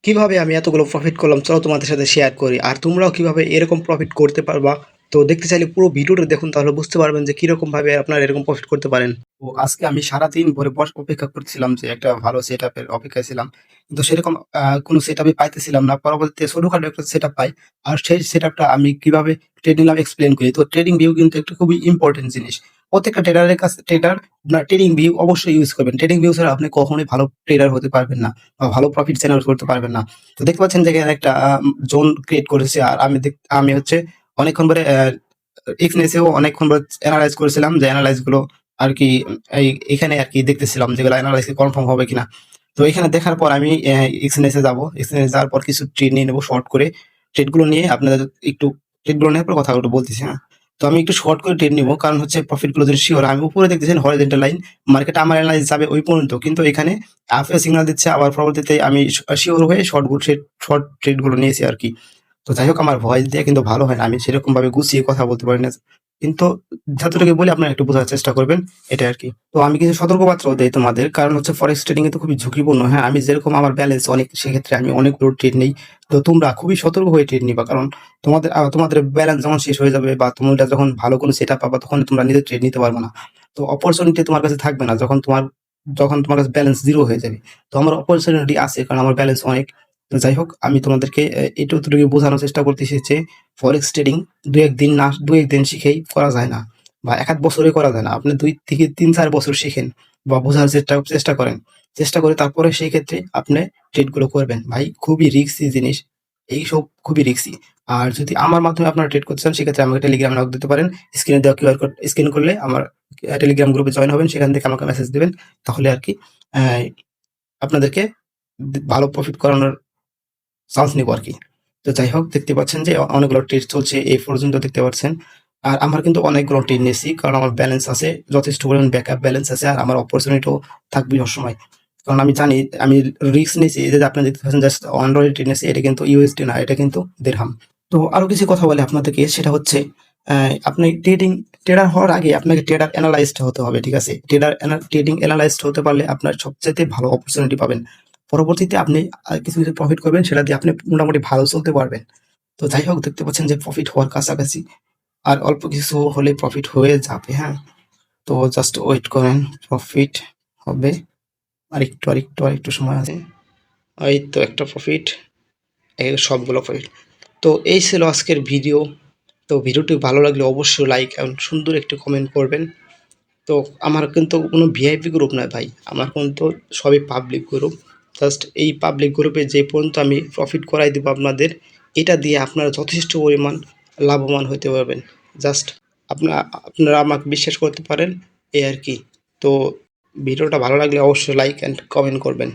কিভাবে আমি এতগুলো প্রফিট করলাম চলো তোমাদের সাথে শেয়ার করি। আর তোমরাও কিভাবে এরকম প্রফিট করতে পারবা। তো দেখতে চাইলে পুরো ভিডিওটা দেখুন, তাহলে বুঝতে পারবেন যে কিরকম ভাবে আপনারা এরকম প্রফিট করতে পারেন। তো আজকে আমি সারাদিন ভরে অপেক্ষা করছিলাম যে একটা ভালো সেট আপের অপেক্ষায় ছিলাম, কিন্তু সেরকম কোনো সেট আপই পাইতেছিলাম না। পরবর্তীতে ছোটখাটো একটা সেট আপ পাই। আর সেই সেট আপটা আমি কিভাবে ট্রেড নিলাম এক্সপ্লেন করি। তো ট্রেডিং ভিউ কিন্তু একটা খুবই ইম্পর্টেন্ট জিনিস। প্রত্যেকটা ট্রেডারের কাছে আপনার ট্রেডিং ভিউ অবশ্যই ইউজ করবেন। ট্রেডিং ভিউ ছাড়া আপনি কখনোই ভালো ট্রেডার হতে পারবেন না বা ভালো প্রফিট জেনারেট করতে পারবেন না। তো দেখতে পাচ্ছেন যে এখানে একটা জোন ক্রিয়েট করেছে। আর আমি হচ্ছে অনেকক্ষণ ধরে এক্সনেসেও অনেকক্ষণ ধরে এনালাইজ করেছিলাম, যে এনালাইজ গুলো আর কি এখানে আর কি দেখতেছিলাম যেগুলো এনালাইজ কনফার্ম হবে কিনা। তো এখানে দেখার পর আমি এক্সনেসে যাবো। এক্সনেসে যাওয়ার পর কিছু ট্রেড নিয়ে নেবো শর্ট করে। ট্রেডগুলো নিয়ে আপনাদের একটু ট্রেডগুলো নেওয়ার পর কথাগুলো বলতেছি, হ্যাঁ। তো আমি একটু শর্ট করে ট্রেড নিবো, কারণ হচ্ছে প্রফিটগুলো যদি শিওর। আমি উপরে দেখতেছেন হরিজন্টাল লাইন, মার্কেট আমার এনালাইজ যাবে ওই পর্যন্ত, কিন্তু এখানে আপে সিগন্যাল দিচ্ছে। আবার পরবর্তীতে আমি শিওর হয়ে শর্ট ট্রেডগুলো নিয়েছি আর কি। তো যাই হোক, আমার ভয়েস দিয়ে কিন্তু ভালো হয় না, আমি সেরকম ভাবে গুছিয়ে কথা বলতে পারি না, কিন্তু যতটুকু বলি আপনারা একটু বোঝার চেষ্টা করবেন, এটা আর কি। তো আমি কিছু সতর্কবার্তাও দেই তোমাদের, কারণ হচ্ছে ফরেক্স ট্রেডিং কিন্তু খুবই ঝুঁকিপূর্ণ। হ্যাঁ, আমি যেরকম আমার ব্যালেন্স অনেক, সেক্ষেত্রে আমি অনেকগুলো ট্রেড নেই। তো তোমরা খুবই সতর্ক হয়ে ট্রেড নিবা, কারণ তোমাদের ব্যালেন্স যখন শেষ হয়ে যাবে বা তোমরা যখন ভালো কোনো সেট আপ পাবা, তখন তোমরা নিজে ট্রেড নিতে পারবে না। তো অপরচুনিটি তোমার কাছে থাকবে না যখন তোমার কাছে ব্যালেন্স জিরো হয়ে যাবে। তো আমার অপরচুনিটি আছে, কারণ আমার ব্যালেন্স অনেক। তো যাই হোক, আমি তোমাদেরকে এটুকু বোঝানোর চেষ্টা করতেছি যে ফরেক্স ট্রেডিং দু একদিন শিখেই করা যায় না, বা এক আধ বছরে করা যায় না। আপনি 2 থেকে 3-4 বছর শিখেন বা বোঝার চেষ্টা করেন, চেষ্টা করে তারপরে সেই ক্ষেত্রে আপনি ট্রেডগুলো করবেন। ভাই, খুবই রিস্কি জিনিস, এইসব খুবই রিস্কি। আর যদি আমার মাধ্যমে আপনারা ট্রেড করতে চান, সেক্ষেত্রে আমাকে টেলিগ্রামে নক দিতে পারেন। স্ক্রিনে দেওয়া কিউআর কোড স্ক্যান করলে আমার টেলিগ্রাম গ্রুপে জয়েন হবেন, সেখান থেকে আমাকে মেসেজ দিবেন। তাহলে আর কি আহ, আপনাদেরকে ভালো প্রফিট করানোর চান্স নিবো আরকি। তো যাই হোক, দেখতে পাচ্ছেন যে অনেকগুলো ট্রেড চলছে এই পর্যন্ত, দেখতে পাচ্ছেন। আর আমার কিন্তু অনেকগুলো ট্রেড নিয়েছি, কারণ আমার ব্যালেন্স আছে, যথেষ্ট পরিমাণ ব্যাকআপ ব্যালেন্স আছে। আর আমার অপরচুনিটিও থাকবে সবসময়, কারণ আমি জানি আমি রিস্ক নিয়েছি। এই যে আপনি দেখতে পাচ্ছেন জাস্ট অ্যান্ড্রয়েড ট্রেড নিয়েছি, এটা কিন্তু ইউএসডি না, এটা কিন্তু দিরহাম। তো আরো কিছু কথা বলে আপনাদেরকে, সেটা হচ্ছে আপনি ট্রেডার হওয়ার আগে আপনাকে ট্রেডার অ্যানালাইজড হতে হবে, ঠিক আছে? ট্রেডিং অ্যানালাইজড হতে পারলে আপনার সবচাইতে ভালো অপরচুনিটি পাবেন। পরবর্তীতে আপনি কিছু প্রফিট করবেন, সেটা দিয়ে আপনি মোটামুটি ভালো চলতে পারবেন। তো যাই হোক, দেখতে পাচ্ছেন যে প্রফিট হওয়ার কাছাকাছি, আর অল্প কিছু হলে প্রফিট হয়ে যাবে, হ্যাঁ। তো জাস্ট ওয়েট করেন, প্রফিট হবে। আর একটু সময় আছে। এই তো একটা প্রফিট, এই সবগুলো প্রফিট। তো এই ছিল আজকের ভিডিও। তো ভিডিওটি ভালো লাগলে অবশ্যই লাইক এবং সুন্দর একটি কমেন্ট করবেন। তো আমার কিন্তু কোনো ভিআইপি গ্রুপ নয় ভাই, আমার কিন্তু সবই পাবলিক গ্রুপ। জাস্ট এই পাবলিক গ্রুপে যে পর্যন্ত আমি প্রফিট করাই দেবো আপনাদের, এটা দিয়ে আপনারা যথেষ্ট পরিমাণ লাভবান হতে পারবেন। জাস্ট আপনারা আমাকে বিশ্বাস করতে পারেন, এই আর কি। তো ভিডিওটা ভালো লাগলে অবশ্যই লাইক অ্যান্ড কমেন্ট করবেন।